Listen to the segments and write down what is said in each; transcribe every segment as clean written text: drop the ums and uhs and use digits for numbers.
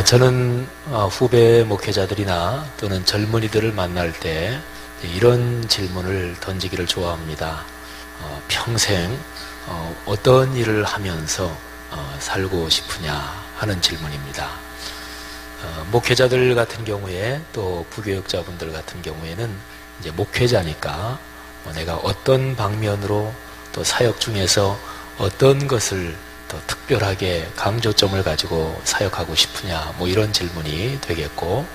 저는 후배 목회자들이나 또는 젊은이들을 만날 때 이런 질문을 던지기를 좋아합니다. 평생 어떤 일을 하면서 살고 싶으냐 하는 질문입니다. 목회자들 같은 경우에 또 부교육자분들 같은 경우에는 이제 목회자니까 내가 어떤 방면으로 또 사역 중에서 어떤 것을 더 특별하게 강조점을 가지고 사역하고 싶으냐 이런 질문이 되겠고,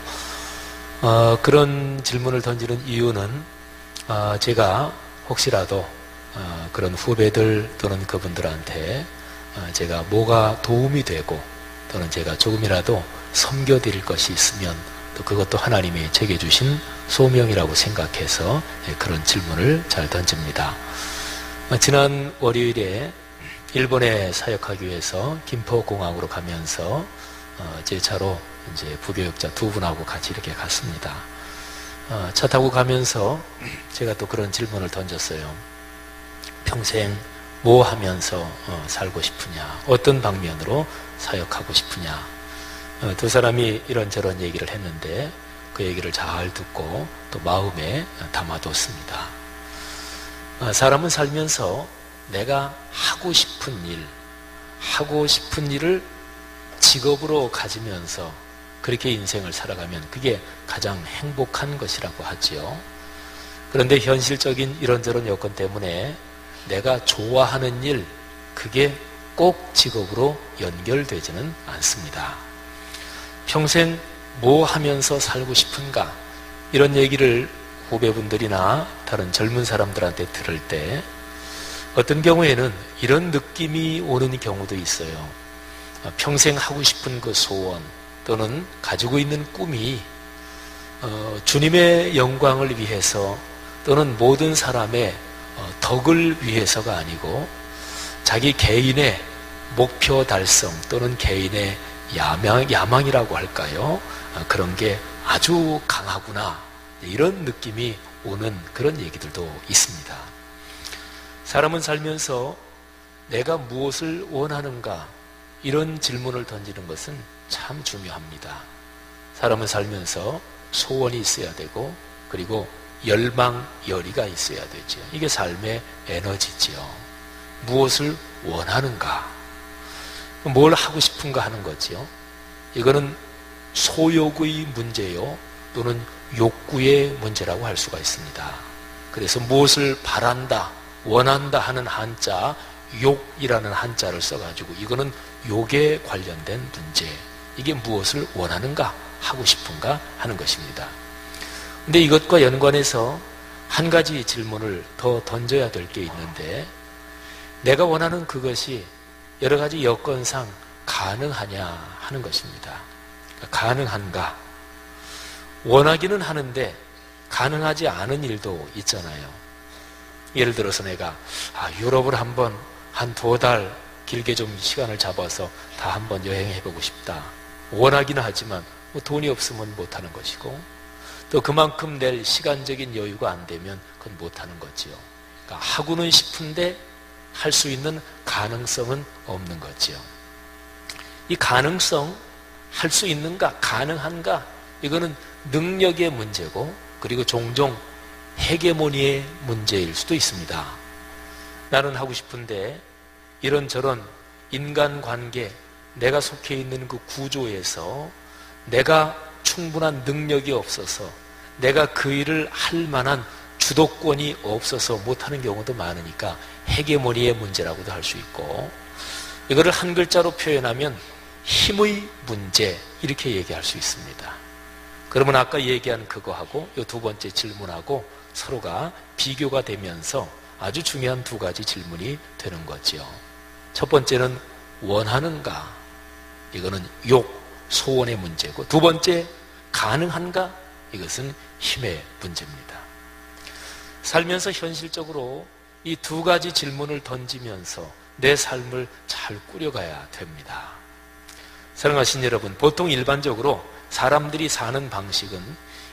그런 질문을 던지는 이유는 제가 혹시라도 그런 후배들 또는 그분들한테 제가 뭐가 도움이 되고 또는 제가 조금이라도 섬겨드릴 것이 있으면 또 그것도 하나님이 제게 주신 소명이라고 생각해서 그런 질문을 잘 던집니다. 지난 월요일에 일본에 사역하기 위해서 김포공항으로 가면서 제 차로 이제 부교육자 두 분하고 같이 이렇게 갔습니다. 차 타고 가면서 제가 또 그런 질문을 던졌어요. 평생 뭐 하면서 살고 싶으냐? 어떤 방면으로 사역하고 싶으냐? 두 사람이 이런저런 얘기를 했는데 그 얘기를 잘 듣고 또 마음에 담아뒀습니다. 사람은 살면서 내가 하고 싶은 일을 직업으로 가지면서 그렇게 인생을 살아가면 그게 가장 행복한 것이라고 하지요. 그런데 현실적인 이런저런 여건 때문에 내가 좋아하는 일, 그게 꼭 직업으로 연결되지는 않습니다. 평생 뭐 하면서 살고 싶은가? 이런 얘기를 후배분들이나 다른 젊은 사람들한테 들을 때 어떤 경우에는 이런 느낌이 오는 경우도 있어요. 평생 하고 싶은 그 소원 또는 가지고 있는 꿈이 주님의 영광을 위해서 또는 모든 사람의 덕을 위해서가 아니고 자기 개인의 목표 달성 또는 개인의 야망이라고 할까요? 그런 게 아주 강하구나, 이런 느낌이 오는 그런 얘기들도 있습니다. 사람은 살면서 내가 무엇을 원하는가, 이런 질문을 던지는 것은 참 중요합니다. 사람은 살면서 소원이 있어야 되고 그리고 열망, 열의가 있어야 되죠. 이게 삶의 에너지지요. 무엇을 원하는가, 뭘 하고 싶은가 하는 거지요. 이거는 소욕의 문제요 또는 욕구의 문제라고 할 수가 있습니다. 그래서 무엇을 바란다, 원한다 하는 한자, 욕이라는 한자를 써가지고 이거는 욕에 관련된 문제, 이게 무엇을 원하는가, 하고 싶은가 하는 것입니다. 근데 이것과 연관해서 한 가지 질문을 더 던져야 될 게 있는데, 내가 원하는 그것이 여러 가지 여건상 가능하냐 하는 것입니다. 가능한가? 원하기는 하는데 가능하지 않은 일도 있잖아요. 예를 들어서 내가 유럽을 한번 한 2달 길게 좀 시간을 잡아서 다 한번 여행해보고 싶다. 원하기는 하지만 돈이 없으면 못하는 것이고, 또 그만큼 낼 시간적인 여유가 안 되면 그건 못하는 거지요. 그러니까 하고는 싶은데 할 수 있는 가능성은 없는 거지요. 이 가능성, 할 수 있는가, 가능한가, 이거는 능력의 문제고 그리고 종종 헤게모니의 문제일 수도 있습니다. 나는 하고 싶은데 이런저런 인간관계, 내가 속해 있는 그 구조에서 내가 충분한 능력이 없어서 내가 그 일을 할 만한 주도권이 없어서 못하는 경우도 많으니까 헤게모니의 문제라고도 할 수 있고, 이거를 한 글자로 표현하면 힘의 문제, 이렇게 얘기할 수 있습니다. 그러면 아까 얘기한 그거하고 이 두 번째 질문하고 서로가 비교가 되면서 아주 중요한 2가지 질문이 되는 거죠. 첫 번째는 원하는가, 이거는 욕, 소원의 문제고, 두 번째 가능한가, 이것은 힘의 문제입니다. 살면서 현실적으로 이 2가지 질문을 던지면서 내 삶을 잘 꾸려가야 됩니다. 사랑하신 여러분, 보통 일반적으로 사람들이 사는 방식은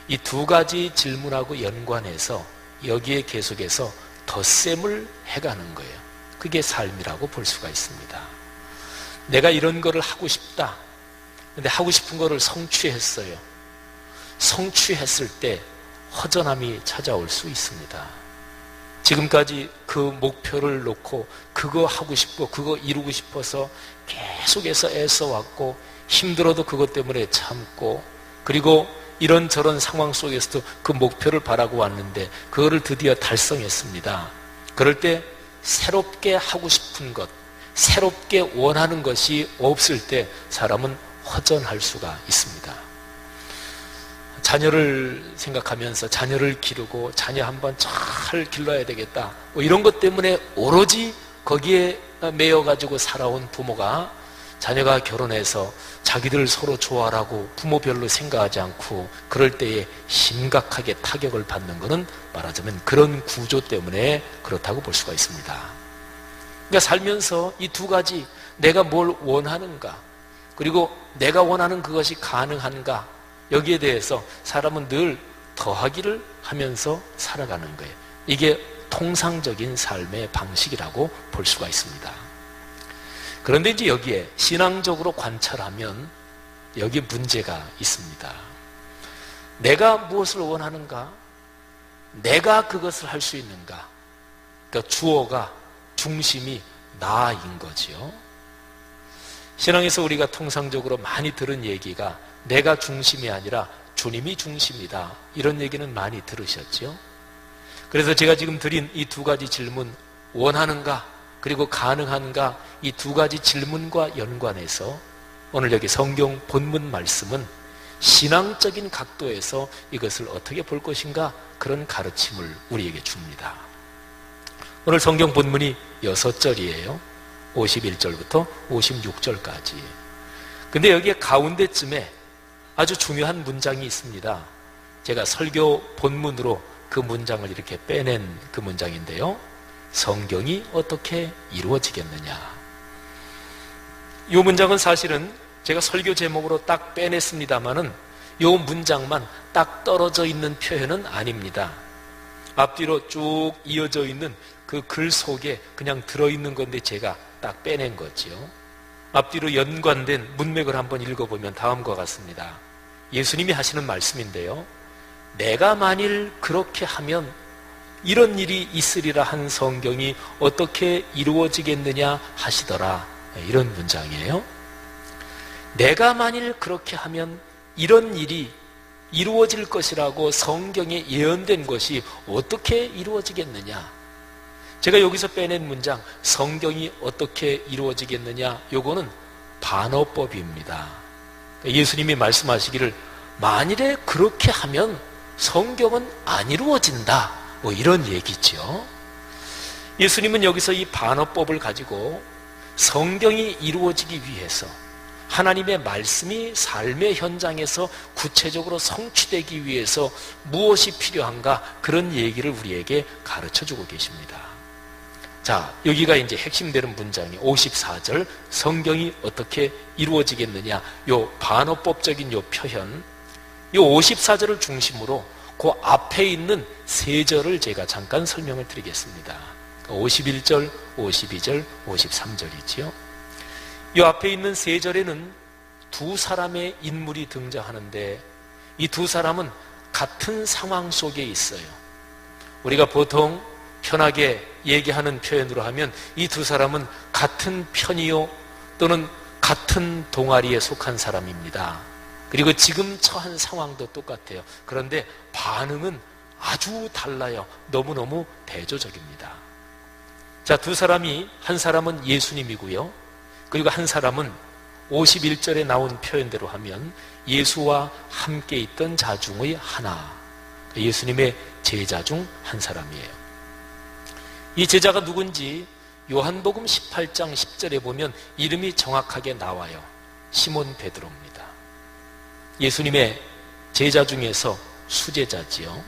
이 2가지 질문하고 연관해서 여기에 계속해서 덧셈을 해가는 거예요. 그게 삶이라고 볼 수가 있습니다. 내가 이런 거를 하고 싶다. 근데 하고 싶은 거를 성취했어요. 성취했을 때 허전함이 찾아올 수 있습니다. 지금까지 그 목표를 놓고 그거 하고 싶고 그거 이루고 싶어서 계속해서 애써왔고 힘들어도 그것 때문에 참고 그리고 이런저런 상황 속에서도 그 목표를 바라고 왔는데 그거를 드디어 달성했습니다. 그럴 때 새롭게 하고 싶은 것, 새롭게 원하는 것이 없을 때 사람은 허전할 수가 있습니다. 자녀를 생각하면서 자녀를 기르고 자녀 한번 잘 길러야 되겠다 뭐 이런 것 때문에 오로지 거기에 매여가지고 살아온 부모가 자녀가 결혼해서 자기들 서로 좋아라고 부모별로 생각하지 않고 그럴 때에 심각하게 타격을 받는 것은 말하자면 그런 구조 때문에 그렇다고 볼 수가 있습니다. 그러니까 살면서 이 두 가지 내가 뭘 원하는가 그리고 내가 원하는 그것이 가능한가 여기에 대해서 사람은 늘 더하기를 하면서 살아가는 거예요. 이게 통상적인 삶의 방식이라고 볼 수가 있습니다. 그런데 이제 여기에 신앙적으로 관찰하면 여기에 문제가 있습니다. 내가 무엇을 원하는가? 내가 그것을 할 수 있는가? 그러니까 주어가 중심이 나인 거죠. 신앙에서 우리가 통상적으로 많이 들은 얘기가 내가 중심이 아니라 주님이 중심이다. 이런 얘기는 많이 들으셨죠? 그래서 제가 지금 드린 이 두 가지 질문, 원하는가? 그리고 가능한가? 이 두 가지 질문과 연관해서 오늘 여기 성경 본문 말씀은 신앙적인 각도에서 이것을 어떻게 볼 것인가? 그런 가르침을 우리에게 줍니다. 오늘 성경 본문이 6절이에요. 51절부터 56절까지. 근데 여기에 가운데쯤에 아주 중요한 문장이 있습니다. 제가 설교 본문으로 그 문장을 이렇게 빼낸 그 문장인데요. 성경이 어떻게 이루어지겠느냐. 이 문장은 사실은 제가 설교 제목으로 딱 빼냈습니다만은 이 문장만 딱 떨어져 있는 표현은 아닙니다. 앞뒤로 쭉 이어져 있는 그 글 속에 그냥 들어있는 건데 제가 딱 빼낸 거지요. 앞뒤로 연관된 문맥을 한번 읽어보면 다음과 같습니다. 예수님이 하시는 말씀인데요. 내가 만일 그렇게 하면 이런 일이 있으리라 한 성경이 어떻게 이루어지겠느냐 하시더라. 이런 문장이에요. 내가 만일 그렇게 하면 이런 일이 이루어질 것이라고 성경에 예언된 것이 어떻게 이루어지겠느냐. 제가 여기서 빼낸 문장 성경이 어떻게 이루어지겠느냐 요거는 반어법입니다. 예수님이 말씀하시기를 만일에 그렇게 하면 성경은 안 이루어진다 뭐 이런 얘기죠. 예수님은 여기서 이 반어법을 가지고 성경이 이루어지기 위해서 하나님의 말씀이 삶의 현장에서 구체적으로 성취되기 위해서 무엇이 필요한가 그런 얘기를 우리에게 가르쳐주고 계십니다. 자, 여기가 이제 핵심되는 문장이 54절 성경이 어떻게 이루어지겠느냐 요 반어법적인 요 표현 요 54절을 중심으로 그 앞에 있는 세 절을 제가 잠깐 설명을 드리겠습니다. 51절, 52절, 53절이지요. 이 앞에 있는 세 절에는 두 사람의 인물이 등장하는데 이 두 사람은 같은 상황 속에 있어요. 우리가 보통 편하게 얘기하는 표현으로 하면 이 두 사람은 같은 편이요 또는 같은 동아리에 속한 사람입니다. 그리고 지금 처한 상황도 똑같아요. 그런데 반응은 아주 달라요. 너무너무 대조적입니다. 자, 두 사람이 한 사람은 예수님이고요. 그리고 한 사람은 51절에 나온 표현대로 하면 예수와 함께 있던 자 중의 하나. 예수님의 제자 중 한 사람이에요. 이 제자가 누군지 요한복음 18장 10절에 보면 이름이 정확하게 나와요. 시몬 베드로입니다. 예수님의 제자 중에서 수제자지요.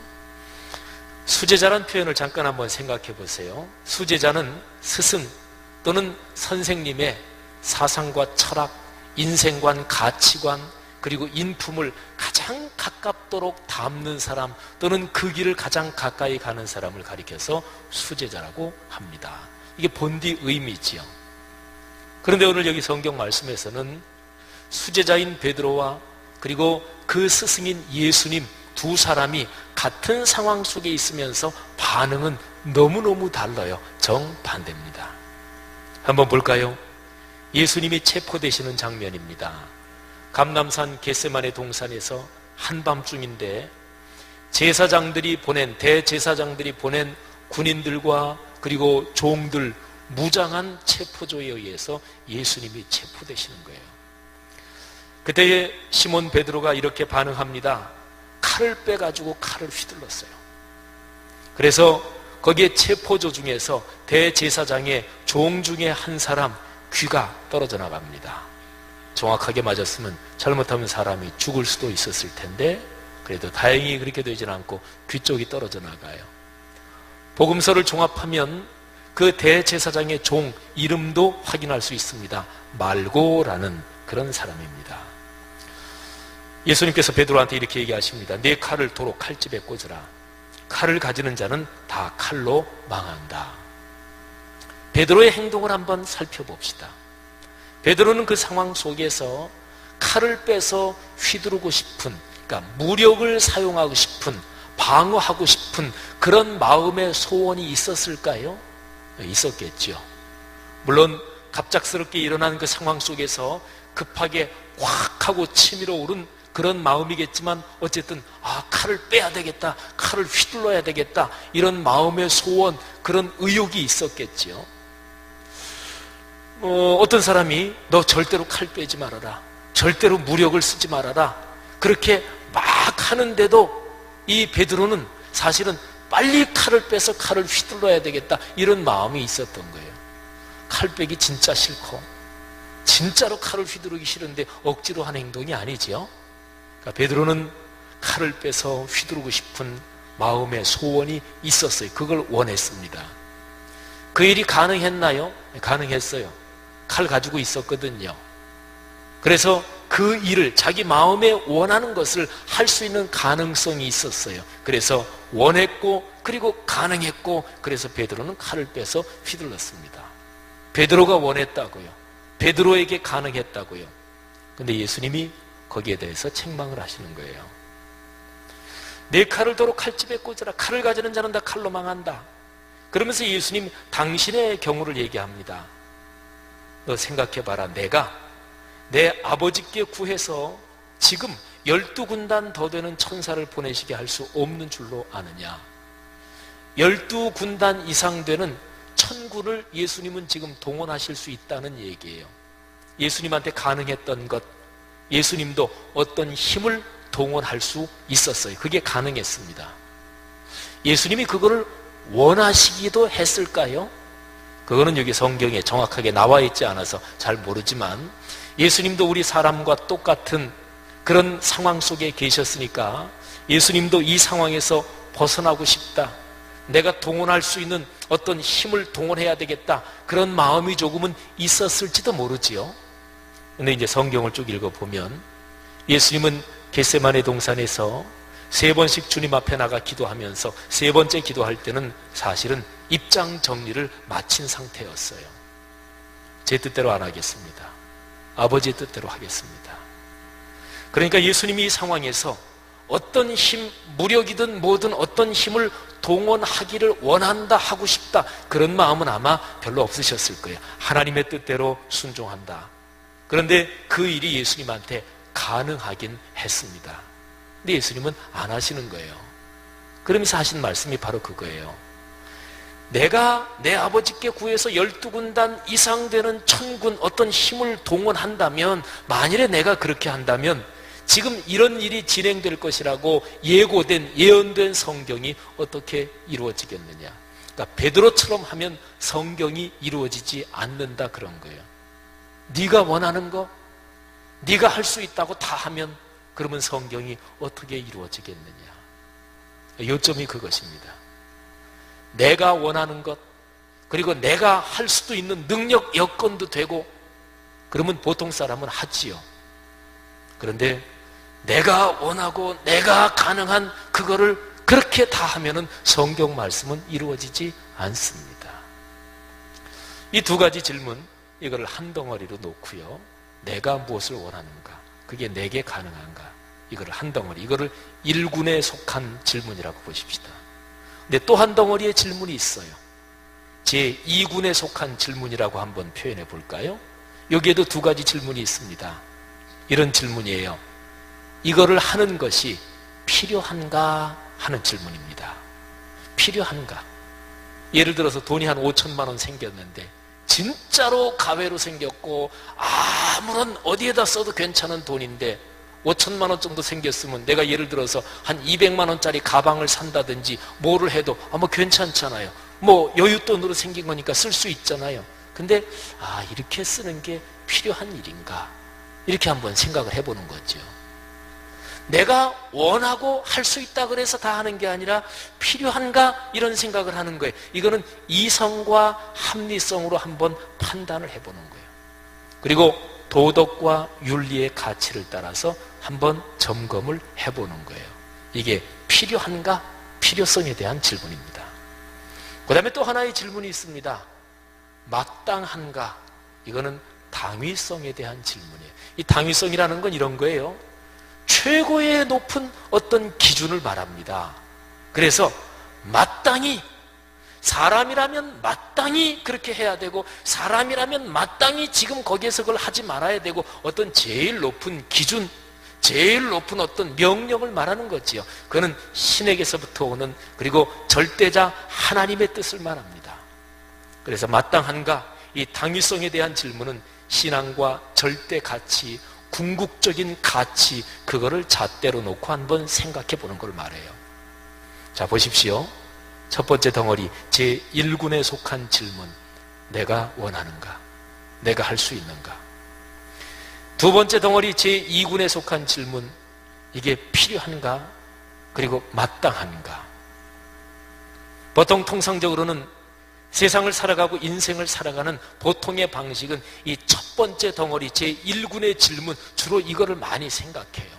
수제자란 표현을 잠깐 한번 생각해 보세요. 수제자는 스승 또는 선생님의 사상과 철학, 인생관, 가치관 그리고 인품을 가장 가깝도록 담는 사람 또는 그 길을 가장 가까이 가는 사람을 가리켜서 수제자라고 합니다. 이게 본디 의미지요. 그런데 오늘 여기 성경 말씀에서는 수제자인 베드로와 그리고 그 스승인 예수님 두 사람이 같은 상황 속에 있으면서 반응은 너무너무 달라요. 정반대입니다. 한번 볼까요? 예수님이 체포되시는 장면입니다. 감람산 겟세마네 동산에서 한밤중인데 대제사장들이 보낸 군인들과 그리고 종들, 무장한 체포조에 의해서 예수님이 체포되시는 거예요. 그때 시몬 베드로가 이렇게 반응합니다. 칼을 빼가지고 칼을 휘둘렀어요. 그래서 거기에 체포조 중에서 대제사장의 종 중에 한 사람 귀가 떨어져 나갑니다. 정확하게 맞았으면 잘못하면 사람이 죽을 수도 있었을 텐데 그래도 다행히 그렇게 되진 않고 귀 쪽이 떨어져 나가요. 복음서를 종합하면 그 대제사장의 종 이름도 확인할 수 있습니다. 말고라는 그런 사람입니다. 예수님께서 베드로한테 이렇게 얘기하십니다. 네 칼을 도로 칼집에 꽂으라. 칼을 가지는 자는 다 칼로 망한다. 베드로의 행동을 한번 살펴봅시다. 베드로는 그 상황 속에서 칼을 빼서 휘두르고 싶은, 그러니까 무력을 사용하고 싶은, 방어하고 싶은 그런 마음의 소원이 있었을까요? 있었겠죠. 물론 갑작스럽게 일어난 그 상황 속에서 급하게 꽉 하고 치밀어 오른 그런 마음이겠지만 어쨌든 칼을 빼야 되겠다, 칼을 휘둘러야 되겠다 이런 마음의 소원, 그런 의욕이 있었겠죠. 어떤 사람이 너 절대로 칼 빼지 말아라, 절대로 무력을 쓰지 말아라 그렇게 막 하는데도 이 베드로는 사실은 빨리 칼을 빼서 칼을 휘둘러야 되겠다 이런 마음이 있었던 거예요. 칼 빼기 진짜 싫고 진짜로 칼을 휘두르기 싫은데 억지로 한 행동이 아니지요. 그러니까 베드로는 칼을 빼서 휘두르고 싶은 마음의 소원이 있었어요. 그걸 원했습니다. 그 일이 가능했나요? 가능했어요. 칼 가지고 있었거든요. 그래서 그 일을 자기 마음에 원하는 것을 할 수 있는 가능성이 있었어요. 그래서 원했고 그리고 가능했고 그래서 베드로는 칼을 빼서 휘둘렀습니다. 베드로가 원했다고요. 베드로에게 가능했다고요. 근데 예수님이 거기에 대해서 책망을 하시는 거예요. 내 칼을 도로 칼집에 꽂으라. 칼을 가지는 자는 다 칼로 망한다. 그러면서 예수님 당신의 경우를 얘기합니다. 너 생각해봐라. 내가 내 아버지께 구해서 지금 12군단 더 되는 천사를 보내시게 할 수 없는 줄로 아느냐. 12군단 이상 되는 천군을 예수님은 지금 동원하실 수 있다는 얘기예요. 예수님한테 가능했던 것, 예수님도 어떤 힘을 동원할 수 있었어요. 그게 가능했습니다. 예수님이 그거를 원하시기도 했을까요? 그거는 여기 성경에 정확하게 나와 있지 않아서 잘 모르지만 예수님도 우리 사람과 똑같은 그런 상황 속에 계셨으니까 예수님도 이 상황에서 벗어나고 싶다, 내가 동원할 수 있는 어떤 힘을 동원해야 되겠다 그런 마음이 조금은 있었을지도 모르지요. 근데 이제 성경을 쭉 읽어보면 예수님은 겟세마네 동산에서 3번씩 주님 앞에 나가 기도하면서 3번째 기도할 때는 사실은 입장 정리를 마친 상태였어요. 제 뜻대로 안 하겠습니다. 아버지의 뜻대로 하겠습니다. 그러니까 예수님이 이 상황에서 어떤 힘, 무력이든 뭐든 어떤 힘을 동원하기를 원한다, 하고 싶다 그런 마음은 아마 별로 없으셨을 거예요. 하나님의 뜻대로 순종한다. 그런데 그 일이 예수님한테 가능하긴 했습니다. 근데 예수님은 안 하시는 거예요. 그러면서 하신 말씀이 바로 그거예요. 내가 내 아버지께 구해서 12군단 이상 되는 천군 어떤 힘을 동원한다면, 만일에 내가 그렇게 한다면 지금 이런 일이 진행될 것이라고 예고된, 예언된 성경이 어떻게 이루어지겠느냐. 그러니까 베드로처럼 하면 성경이 이루어지지 않는다 그런 거예요. 네가 원하는 거, 네가 할 수 있다고 다 하면 그러면 성경이 어떻게 이루어지겠느냐. 요점이 그것입니다. 내가 원하는 것, 그리고 내가 할 수도 있는 능력, 여건도 되고 그러면 보통 사람은 하지요. 그런데 내가 원하고 내가 가능한 그거를 그렇게 다 하면은 성경 말씀은 이루어지지 않습니다. 이 두 가지 질문, 이거를 한 덩어리로 놓고요. 내가 무엇을 원하는가? 그게 내게 가능한가? 이거를 한 덩어리, 이거를 1군에 속한 질문이라고 보십시다. 근데 또 한 덩어리의 질문이 있어요. 제 2군에 속한 질문이라고 한번 표현해 볼까요? 여기에도 두 가지 질문이 있습니다. 이런 질문이에요. 이거를 하는 것이 필요한가 하는 질문입니다. 필요한가? 예를 들어서 돈이 한 5천만 원 생겼는데 진짜로 가외로 생겼고 아무런 어디에다 써도 괜찮은 돈인데 5천만 원 정도 생겼으면 내가 예를 들어서 한 200만 원짜리 가방을 산다든지 뭐를 해도 뭐 괜찮잖아요. 뭐 여윳돈으로 생긴 거니까 쓸 수 있잖아요. 근데 이렇게 쓰는 게 필요한 일인가? 이렇게 한번 생각을 해보는 거죠. 내가 원하고 할 수 있다 그래서 다 하는 게 아니라 필요한가? 이런 생각을 하는 거예요. 이거는 이성과 합리성으로 한번 판단을 해보는 거예요. 그리고 도덕과 윤리의 가치를 따라서 한번 점검을 해보는 거예요. 이게 필요한가? 필요성에 대한 질문입니다. 그 다음에 또 하나의 질문이 있습니다. 마땅한가? 이거는 당위성에 대한 질문이에요. 이 당위성이라는 건 이런 거예요. 최고의 높은 어떤 기준을 말합니다. 그래서 마땅히, 사람이라면 마땅히 그렇게 해야 되고 사람이라면 마땅히 지금 거기에서 그걸 하지 말아야 되고 어떤 제일 높은 기준, 제일 높은 어떤 명령을 말하는 거지요. 그거는 신에게서부터 오는, 그리고 절대자 하나님의 뜻을 말합니다. 그래서 마땅한가? 이 당위성에 대한 질문은 신앙과 절대 가치, 궁극적인 가치, 그거를 잣대로 놓고 한번 생각해 보는 걸 말해요. 자, 보십시오. 첫 번째 덩어리, 제1군에 속한 질문, 내가 원하는가? 내가 할 수 있는가? 두 번째 덩어리, 제2군에 속한 질문, 이게 필요한가? 그리고 마땅한가? 보통 통상적으로는 세상을 살아가고 인생을 살아가는 보통의 방식은 이 첫 번째 덩어리, 제1군의 질문, 주로 이거를 많이 생각해요.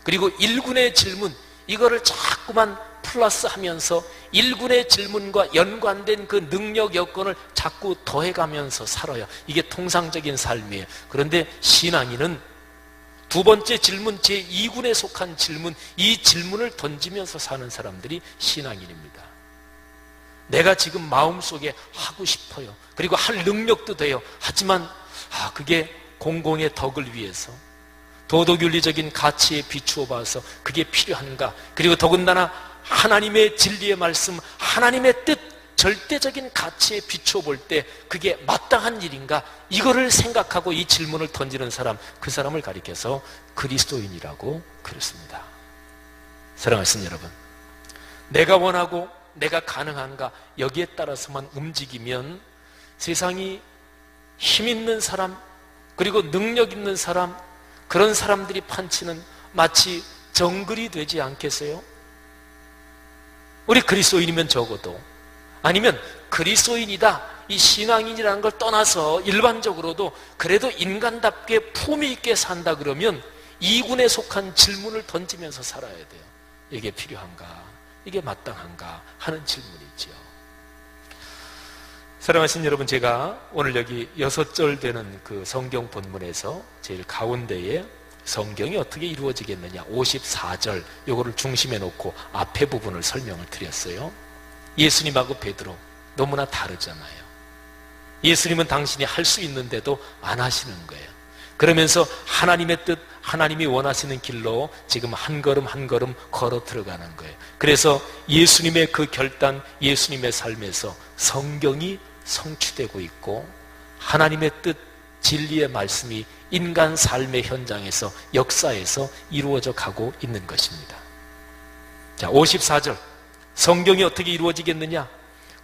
그리고 1군의 질문, 이거를 자꾸만 플러스 하면서 1군의 질문과 연관된 그 능력 여건을 자꾸 더해가면서 살아요. 이게 통상적인 삶이에요. 그런데 신앙인은 두 번째 질문, 제2군에 속한 질문, 이 질문을 던지면서 사는 사람들이 신앙인입니다. 내가 지금 마음속에 하고 싶어요. 그리고 할 능력도 돼요. 하지만 그게 공공의 덕을 위해서, 도덕윤리적인 가치에 비추어 봐서 그게 필요한가? 그리고 더군다나 하나님의 진리의 말씀, 하나님의 뜻, 절대적인 가치에 비추어 볼 때 그게 마땅한 일인가? 이거를 생각하고 이 질문을 던지는 사람, 그 사람을 가리켜서 그리스도인이라고 그랬습니다. 사랑하는 성도 여러분, 내가 원하고 내가 가능한가? 여기에 따라서만 움직이면 세상이 힘 있는 사람, 그리고 능력 있는 사람, 그런 사람들이 판치는 마치 정글이 되지 않겠어요? 우리 그리스도인이면 적어도, 아니면 그리스도인이다, 이 신앙인이라는 걸 떠나서 일반적으로도 그래도 인간답게 품위 있게 산다 그러면 2군에 속한 질문을 던지면서 살아야 돼요. 이게 필요한가? 이게 마땅한가? 하는 질문이죠. 사랑하신 여러분, 제가 오늘 여기 6절 되는 그 성경 본문에서 제일 가운데에 성경이 어떻게 이루어지겠느냐, 54절, 요거를 중심에 놓고 앞에 부분을 설명을 드렸어요. 예수님하고 베드로 너무나 다르잖아요. 예수님은 당신이 할 수 있는데도 안 하시는 거예요. 그러면서 하나님의 뜻, 하나님이 원하시는 길로 지금 한 걸음 한 걸음 걸어 들어가는 거예요. 그래서 예수님의 그 결단, 예수님의 삶에서 성경이 성취되고 있고 하나님의 뜻, 진리의 말씀이 인간 삶의 현장에서, 역사에서 이루어져 가고 있는 것입니다. 자, 54절, 성경이 어떻게 이루어지겠느냐?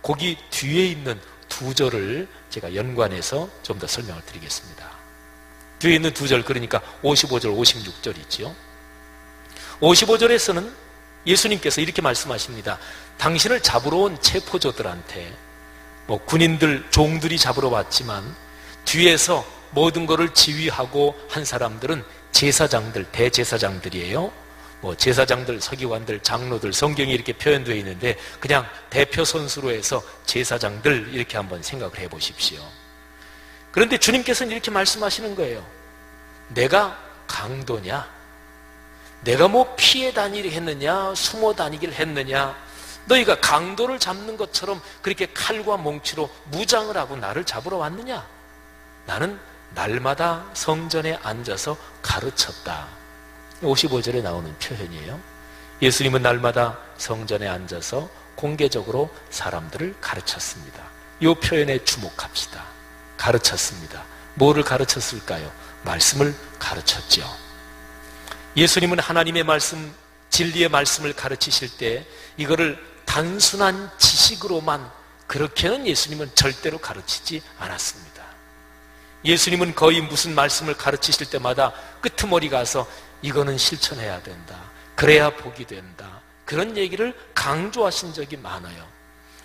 거기 뒤에 있는 두 절을 제가 연관해서 좀 더 설명을 드리겠습니다. 뒤에 있는 두 절, 그러니까 55절, 56절이지요. 55절에서는 예수님께서 이렇게 말씀하십니다. 당신을 잡으러 온 체포조들한테, 군인들, 종들이 잡으러 왔지만 뒤에서 모든 것을 지휘하고 한 사람들은 제사장들, 대제사장들이에요. 제사장들, 서기관들, 장로들, 성경이 이렇게 표현되어 있는데 그냥 대표 선수로 해서 제사장들, 이렇게 한번 생각을 해보십시오. 그런데 주님께서는 이렇게 말씀하시는 거예요. 내가 강도냐? 내가 뭐 피해 다니기를 했느냐? 숨어 다니기를 했느냐? 너희가 강도를 잡는 것처럼 그렇게 칼과 몽치로 무장을 하고 나를 잡으러 왔느냐? 나는 날마다 성전에 앉아서 가르쳤다. 55절에 나오는 표현이에요. 예수님은 날마다 성전에 앉아서 공개적으로 사람들을 가르쳤습니다. 이 표현에 주목합시다. 가르쳤습니다. 뭐를 가르쳤을까요? 말씀을 가르쳤죠. 예수님은 하나님의 말씀, 진리의 말씀을 가르치실 때 이거를 단순한 지식으로만 그렇게는 예수님은 절대로 가르치지 않았습니다. 예수님은 거의 무슨 말씀을 가르치실 때마다 끄트머리 가서 이거는 실천해야 된다. 그래야 복이 된다. 그런 얘기를 강조하신 적이 많아요.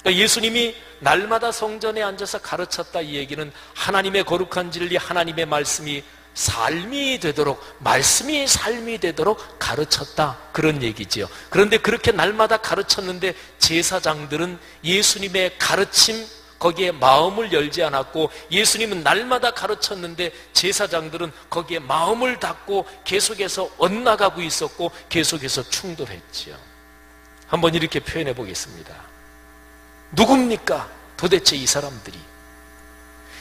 그러니까 예수님이 날마다 성전에 앉아서 가르쳤다 이 얘기는 하나님의 거룩한 진리, 하나님의 말씀이 삶이 되도록, 말씀이 삶이 되도록 가르쳤다 그런 얘기지요. 그런데 그렇게 날마다 가르쳤는데 제사장들은 예수님의 가르침 거기에 마음을 열지 않았고, 예수님은 날마다 가르쳤는데 제사장들은 거기에 마음을 닫고 계속해서 엇나가고 있었고 계속해서 충돌했지요. 한번 이렇게 표현해 보겠습니다. 누굽니까? 도대체 이 사람들이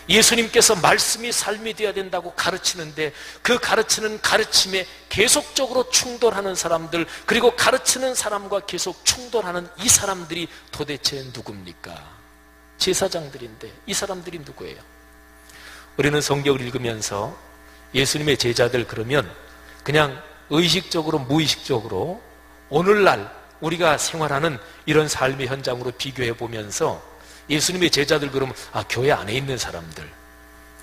예수님께서 말씀이 삶이 되어야 된다고 가르치는데 그 가르치는 가르침에 계속적으로 충돌하는 사람들, 그리고 가르치는 사람과 계속 충돌하는 이 사람들이 도대체 누굽니까? 제사장들인데 이 사람들이 누구예요? 우리는 성경을 읽으면서 예수님의 제자들 그러면 그냥 의식적으로 무의식적으로 오늘날 우리가 생활하는 이런 삶의 현장으로 비교해 보면서 예수님의 제자들 그러면 교회 안에 있는 사람들,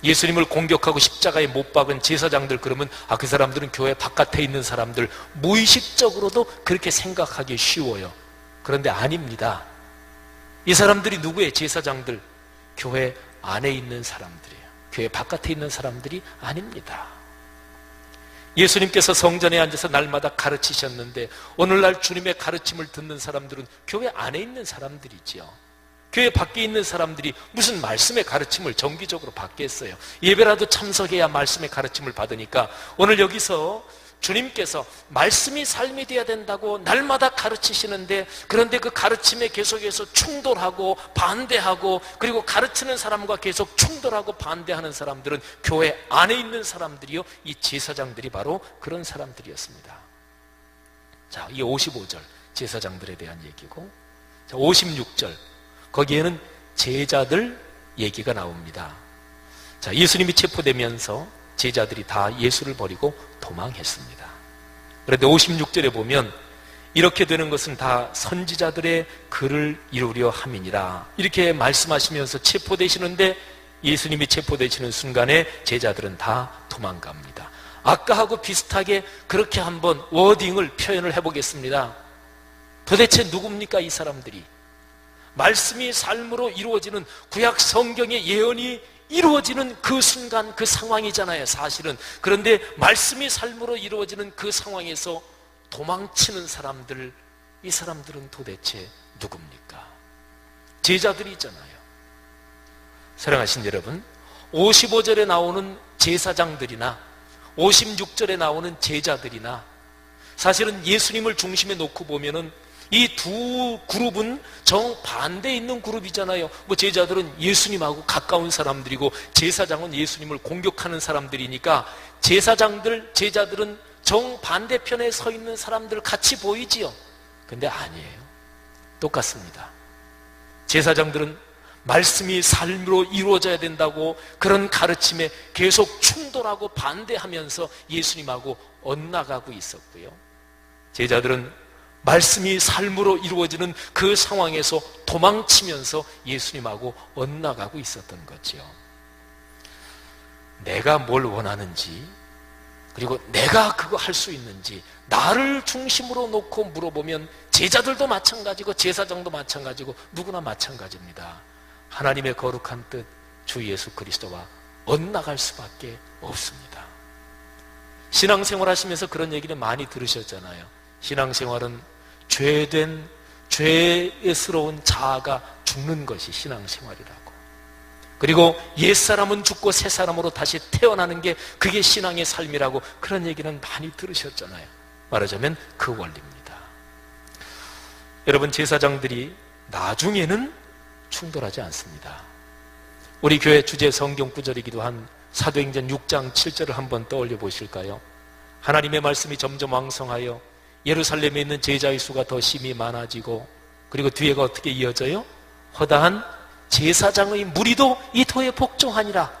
예수님을 공격하고 십자가에 못 박은 제사장들 그러면 그 사람들은 교회 바깥에 있는 사람들, 무의식적으로도 그렇게 생각하기 쉬워요. 그런데 아닙니다. 이 사람들이 누구예요? 제사장들, 교회 안에 있는 사람들이에요. 교회 바깥에 있는 사람들이 아닙니다. 예수님께서 성전에 앉아서 날마다 가르치셨는데 오늘날 주님의 가르침을 듣는 사람들은 교회 안에 있는 사람들이지요. 교회 밖에 있는 사람들이 무슨 말씀의 가르침을 정기적으로 받겠어요? 예배라도 참석해야 말씀의 가르침을 받으니까 오늘 여기서 주님께서 말씀이 삶이 되어야 된다고 날마다 가르치시는데, 그런데 그 가르침에 계속해서 충돌하고 반대하고, 그리고 가르치는 사람과 계속 충돌하고 반대하는 사람들은 교회 안에 있는 사람들이요, 이 제사장들이 바로 그런 사람들이었습니다. 자, 이 55절 제사장들에 대한 얘기고, 자, 56절 거기에는 제자들 얘기가 나옵니다. 자, 예수님이 체포되면서 제자들이 다 예수를 버리고 도망했습니다. 그런데 56절에 보면 이렇게 되는 것은 다 선지자들의 글을 이루려 함이니라 이렇게 말씀하시면서 체포되시는데, 예수님이 체포되시는 순간에 제자들은 다 도망갑니다. 아까하고 비슷하게 그렇게 한번 워딩을 표현을 해보겠습니다. 도대체 누굽니까 이 사람들이? 말씀이 삶으로 이루어지는 구약 성경의 예언이 이루어지는 그 순간 그 상황이잖아요, 사실은. 그런데 말씀이 삶으로 이루어지는 그 상황에서 도망치는 사람들, 이 사람들은 도대체 누굽니까? 제자들이잖아요. 사랑하신 여러분, 55절에 나오는 제사장들이나 56절에 나오는 제자들이나 사실은 예수님을 중심에 놓고 보면은 이 두 그룹은 정반대에 있는 그룹이잖아요. 제자들은 예수님하고 가까운 사람들이고 제사장은 예수님을 공격하는 사람들이니까 제사장들, 제자들은 정반대편에 서 있는 사람들 같이 보이지요. 근데 아니에요. 똑같습니다. 제사장들은 말씀이 삶으로 이루어져야 된다고 그런 가르침에 계속 충돌하고 반대하면서 예수님하고 엇나가고 있었고요. 제자들은 말씀이 삶으로 이루어지는 그 상황에서 도망치면서 예수님하고 엇나가고 있었던 거죠. 내가 뭘 원하는지, 그리고 내가 그거 할 수 있는지 나를 중심으로 놓고 물어보면 제자들도 마찬가지고 제사장도 마찬가지고 누구나 마찬가지입니다. 하나님의 거룩한 뜻, 주 예수 그리스도와 엇나갈 수밖에 없습니다. 신앙생활 하시면서 그런 얘기를 많이 들으셨잖아요. 신앙생활은 죄스러운 자아가 죽는 것이 신앙생활이라고. 그리고 옛사람은 죽고 새사람으로 다시 태어나는 게 그게 신앙의 삶이라고 그런 얘기는 많이 들으셨잖아요. 말하자면 그 원리입니다. 여러분, 제사장들이 나중에는 충돌하지 않습니다. 우리 교회 주제 성경 구절이기도 한 사도행전 6장 7절을 한번 떠올려 보실까요? 하나님의 말씀이 점점 왕성하여 예루살렘에 있는 제자의 수가 더 심히 많아지고, 그리고 뒤에가 어떻게 이어져요? 허다한 제사장의 무리도 이 도에 복종하니라.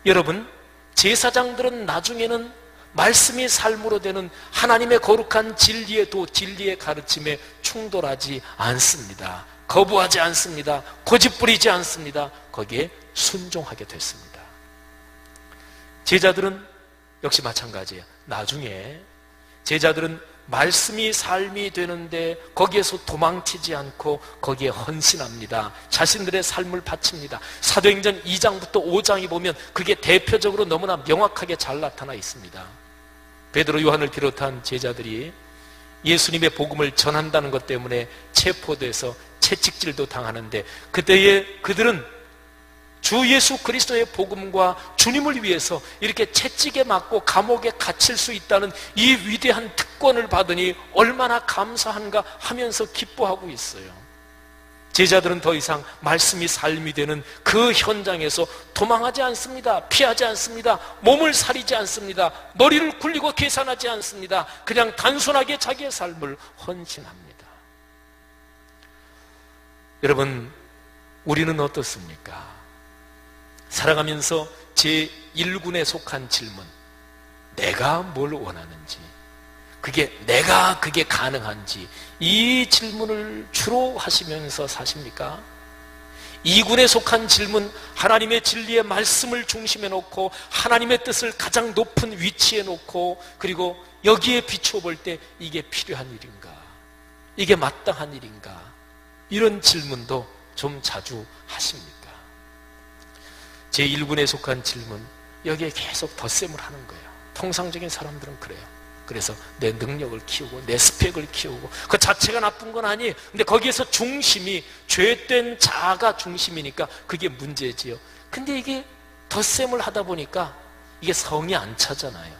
여러분, 제사장들은 나중에는 말씀이 삶으로 되는 하나님의 거룩한 진리의 도, 진리의 가르침에 충돌하지 않습니다. 거부하지 않습니다. 고집부리지 않습니다. 거기에 순종하게 됐습니다. 제자들은 역시 마찬가지예요. 나중에 제자들은 말씀이 삶이 되는데 거기에서 도망치지 않고 거기에 헌신합니다. 자신들의 삶을 바칩니다. 사도행전 2장부터 5장이 보면 그게 대표적으로 너무나 명확하게 잘 나타나 있습니다. 베드로, 요한을 비롯한 제자들이 예수님의 복음을 전한다는 것 때문에 체포돼서 채찍질도 당하는데, 그때에 그들은 주 예수 그리스도의 복음과 주님을 위해서 이렇게 채찍에 맞고 감옥에 갇힐 수 있다는 이 위대한 특권을 받으니 얼마나 감사한가 하면서 기뻐하고 있어요. 제자들은 더 이상 말씀이 삶이 되는 그 현장에서 도망하지 않습니다. 피하지 않습니다. 몸을 사리지 않습니다. 머리를 굴리고 계산하지 않습니다. 그냥 단순하게 자기의 삶을 헌신합니다. 여러분, 우리는 어떻습니까? 살아가면서 제1군에 속한 질문, 내가 뭘 원하는지, 내가 그게 가능한지, 이 질문을 주로 하시면서 사십니까? 2군에 속한 질문, 하나님의 진리의 말씀을 중심에 놓고 하나님의 뜻을 가장 높은 위치에 놓고, 그리고 여기에 비추어 볼 때 이게 필요한 일인가, 이게 마땅한 일인가, 이런 질문도 좀 자주 하십니까? 제1군에 속한 질문, 여기에 계속 덧셈을 하는 거예요. 통상적인 사람들은 그래요. 그래서 내 능력을 키우고 내 스펙을 키우고, 그 자체가 나쁜 건 아니에요. 근데 거기에서 중심이 죄된 자아가 중심이니까 그게 문제지요. 근데 이게 덧셈을 하다 보니까 이게 성이 안 차잖아요.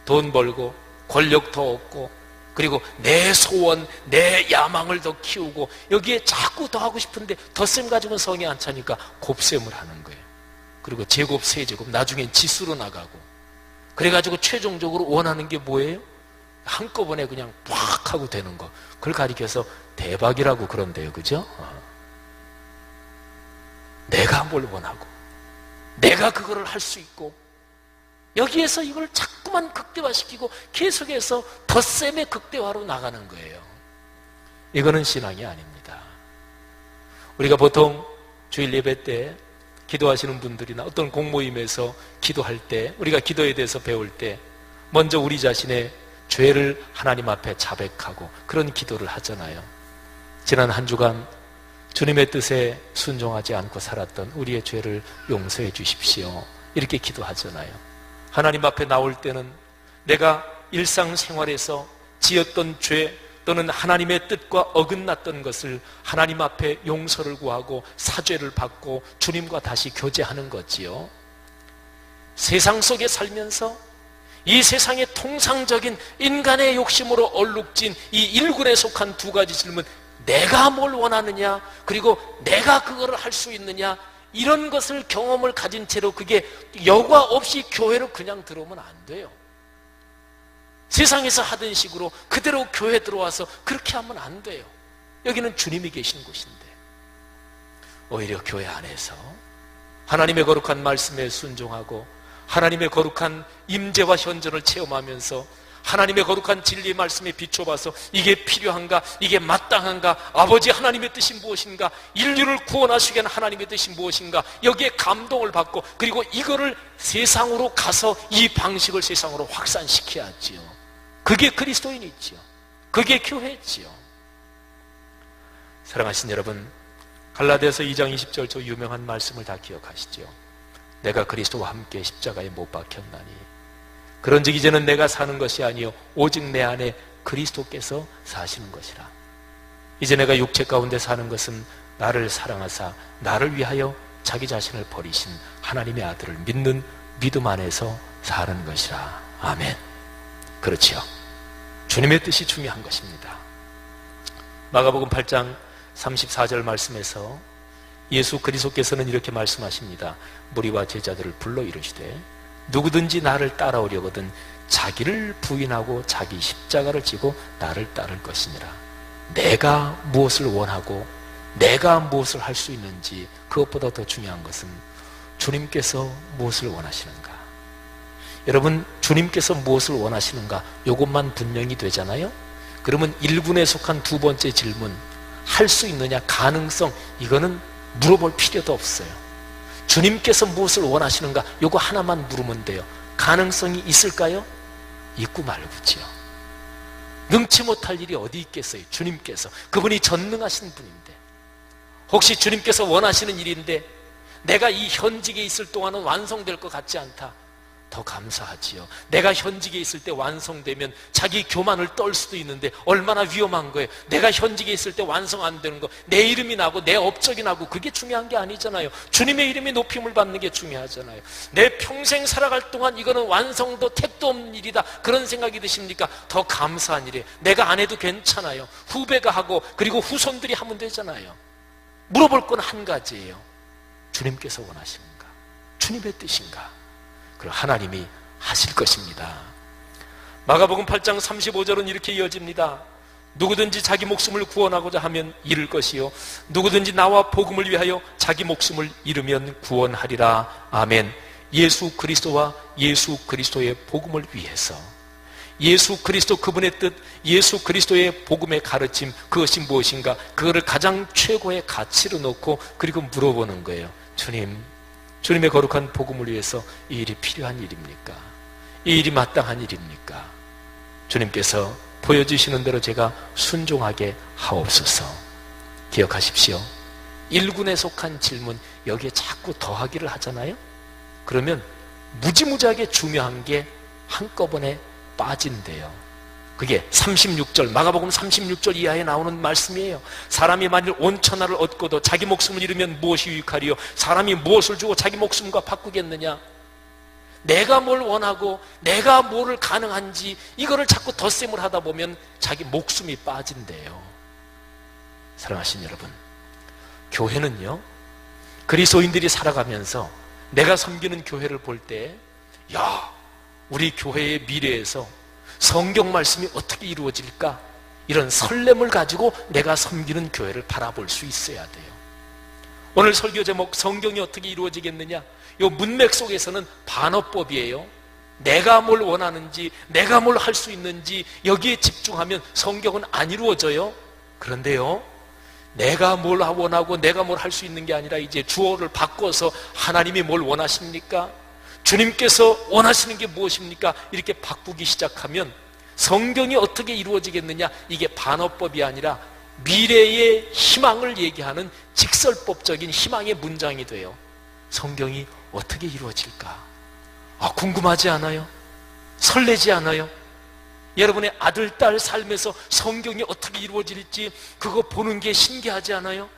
돈 벌고 권력 더 얻고, 그리고 내 소원, 내 야망을 더 키우고, 여기에 자꾸 더 하고 싶은데 덧셈 가지고는 성이 안 차니까 곱셈을 하는 거예요. 그리고 제곱, 세제곱, 나중엔 지수로 나가고, 그래가지고 최종적으로 원하는 게 뭐예요? 한꺼번에 그냥 팍 하고 되는 거. 그걸 가리켜서 대박이라고 그런대요. 그죠? 내가 뭘 원하고, 내가 그거를 할 수 있고, 여기에서 이걸 자꾸만 극대화시키고 계속해서 덧셈의 극대화로 나가는 거예요. 이거는 신앙이 아닙니다. 우리가 보통 주일 예배 때 기도하시는 분들이나 어떤 공모임에서 기도할 때, 우리가 기도에 대해서 배울 때 먼저 우리 자신의 죄를 하나님 앞에 자백하고 그런 기도를 하잖아요. 지난 한 주간 주님의 뜻에 순종하지 않고 살았던 우리의 죄를 용서해 주십시오, 이렇게 기도하잖아요. 하나님 앞에 나올 때는 내가 일상생활에서 지었던 죄 또는 하나님의 뜻과 어긋났던 것을 하나님 앞에 용서를 구하고 사죄를 받고 주님과 다시 교제하는 거지요. 세상 속에 살면서 이 세상의 통상적인 인간의 욕심으로 얼룩진 이 1군에 속한 두 가지 질문, 내가 뭘 원하느냐, 그리고 내가 그거를 할 수 있느냐, 이런 것을 경험을 가진 채로 그게 여과 없이 교회로 그냥 들어오면 안 돼요. 세상에서 하던 식으로 그대로 교회 들어와서 그렇게 하면 안 돼요. 여기는 주님이 계신 곳인데, 오히려 교회 안에서 하나님의 거룩한 말씀에 순종하고 하나님의 거룩한 임재와 현존을 체험하면서 하나님의 거룩한 진리의 말씀에 비춰봐서 이게 필요한가, 이게 마땅한가, 아버지 하나님의 뜻이 무엇인가, 인류를 구원하시기 위한 하나님의 뜻이 무엇인가, 여기에 감동을 받고, 그리고 이거를 세상으로 가서 이 방식을 세상으로 확산시켜야지요. 그게 그리스도인이지요. 그게 교회지요. 사랑하신 여러분, 갈라디아서 2장 20절 저 유명한 말씀을 다 기억하시죠? 내가 그리스도와 함께 십자가에 못 박혔나니 그런즉 이제는 내가 사는 것이 아니요 오직 내 안에 그리스도께서 사시는 것이라. 이제 내가 육체 가운데 사는 것은 나를 사랑하사 나를 위하여 자기 자신을 버리신 하나님의 아들을 믿는 믿음 안에서 사는 것이라. 아멘. 그렇지요. 주님의 뜻이 중요한 것입니다. 마가복음 8장 34절 말씀에서 예수 그리스도께서는 이렇게 말씀하십니다. 무리와 제자들을 불러 이르시되 누구든지 나를 따라오려거든 자기를 부인하고 자기 십자가를 지고 나를 따를 것이니라. 내가 무엇을 원하고 내가 무엇을 할 수 있는지, 그것보다 더 중요한 것은 주님께서 무엇을 원하시는가. 여러분, 주님께서 무엇을 원하시는가, 이것만 분명히 되잖아요. 그러면 1군에 속한 두 번째 질문, 할 수 있느냐, 가능성, 이거는 물어볼 필요도 없어요. 주님께서 무엇을 원하시는가, 이거 하나만 물으면 돼요. 가능성이 있을까요? 있고 말고지요. 능치 못할 일이 어디 있겠어요. 주님께서, 그분이 전능하신 분인데, 혹시 주님께서 원하시는 일인데 내가 이 현직에 있을 동안은 완성될 것 같지 않다, 더 감사하지요. 내가 현직에 있을 때 완성되면 자기 교만을 떨 수도 있는데 얼마나 위험한 거예요. 내가 현직에 있을 때 완성 안 되는 거, 내 이름이 나고 내 업적이 나고, 그게 중요한 게 아니잖아요. 주님의 이름이 높임을 받는 게 중요하잖아요. 내 평생 살아갈 동안 이거는 완성도 택도 없는 일이다, 그런 생각이 드십니까? 더 감사한 일이에요. 내가 안 해도 괜찮아요. 후배가 하고 그리고 후손들이 하면 되잖아요. 물어볼 건 한 가지예요. 주님께서 원하시는가, 주님의 뜻인가, 그리고 하나님이 하실 것입니다. 마가복음 8장 35절은 이렇게 이어집니다. 누구든지 자기 목숨을 구원하고자 하면 잃을 것이요 누구든지 나와 복음을 위하여 자기 목숨을 잃으면 구원하리라. 아멘. 예수 그리스도와 예수 그리스도의 복음을 위해서, 예수 그리스도 그분의 뜻, 예수 그리스도의 복음의 가르침, 그것이 무엇인가, 그거를 가장 최고의 가치로 놓고 그리고 물어보는 거예요. 주님의 거룩한 복음을 위해서 이 일이 필요한 일입니까? 이 일이 마땅한 일입니까? 주님께서 보여주시는 대로 제가 순종하게 하옵소서. 기억하십시오. 1군에 속한 질문, 여기에 자꾸 더하기를 하잖아요. 그러면 무지무지하게 중요한 게 한꺼번에 빠진대요. 그게 36절, 마가복음 36절 이하에 나오는 말씀이에요. 사람이 만일 온 천하를 얻고도 자기 목숨을 잃으면 무엇이 유익하리요? 사람이 무엇을 주고 자기 목숨과 바꾸겠느냐? 내가 뭘 원하고 내가 뭐를 가능한지 이거를 자꾸 덧셈을 하다 보면 자기 목숨이 빠진대요. 사랑하신 여러분, 교회는요, 그리스도인들이 살아가면서 내가 섬기는 교회를 볼 때, 야, 우리 교회의 미래에서 성경 말씀이 어떻게 이루어질까, 이런 설렘을 가지고 내가 섬기는 교회를 바라볼 수 있어야 돼요. 오늘 설교 제목, 성경이 어떻게 이루어지겠느냐, 이 문맥 속에서는 반어법이에요. 내가 뭘 원하는지, 내가 뭘 할 수 있는지 여기에 집중하면 성경은 안 이루어져요. 그런데요, 내가 뭘 원하고 내가 뭘 할 수 있는 게 아니라 이제 주어를 바꿔서 하나님이 뭘 원하십니까? 주님께서 원하시는 게 무엇입니까? 이렇게 바꾸기 시작하면 성경이 어떻게 이루어지겠느냐, 이게 반어법이 아니라 미래의 희망을 얘기하는 직설법적인 희망의 문장이 돼요. 성경이 어떻게 이루어질까? 궁금하지 않아요? 설레지 않아요? 여러분의 아들, 딸 삶에서 성경이 어떻게 이루어질지 그거 보는 게 신기하지 않아요?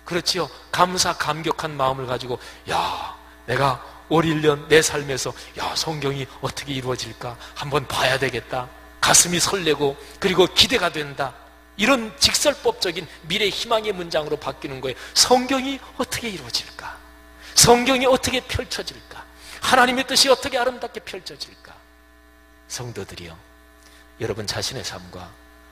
그렇지요. 감격한 마음을 가지고, 야, 내가 올 1년 내 삶에서 성경이 어떻게 이루어질까 한번 봐야 되겠다, 가슴이 설레고 그리고 기대가 된다, 이런 직설법적인 미래 희망의 문장으로 바뀌는 거예요. 성경이 어떻게 이루어질까, 성경이 어떻게 펼쳐질까, 하나님의 뜻이 어떻게 아름답게 펼쳐질까. 성도들이요, 여러분 자신의 삶과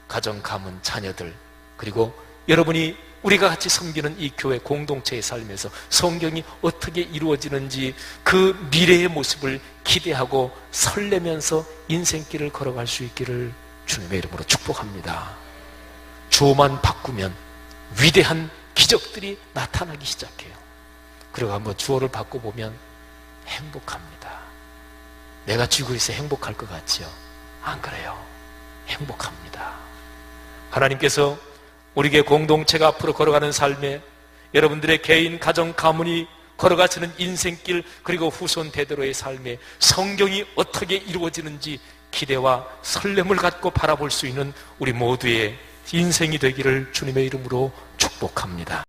가정, 가문, 자녀들, 그리고 여러분이 우리가 같이 섬기는 이 교회 공동체의 삶에서 성경이 어떻게 이루어지는지 그 미래의 모습을 기대하고 설레면서 인생길을 걸어갈 수 있기를 주님의 이름으로 축복합니다. 주어만 바꾸면 위대한 기적들이 나타나기 시작해요. 그리고 한번 주어를 바꿔보면 행복합니다. 내가 쥐고 있어 행복할 것 같지요? 안 그래요? 행복합니다. 하나님께서 우리의 공동체가 앞으로 걸어가는 삶에, 여러분들의 개인, 가정, 가문이 걸어가시는 인생길, 그리고 후손 대대로의 삶에 성경이 어떻게 이루어지는지 기대와 설렘을 갖고 바라볼 수 있는 우리 모두의 인생이 되기를 주님의 이름으로 축복합니다.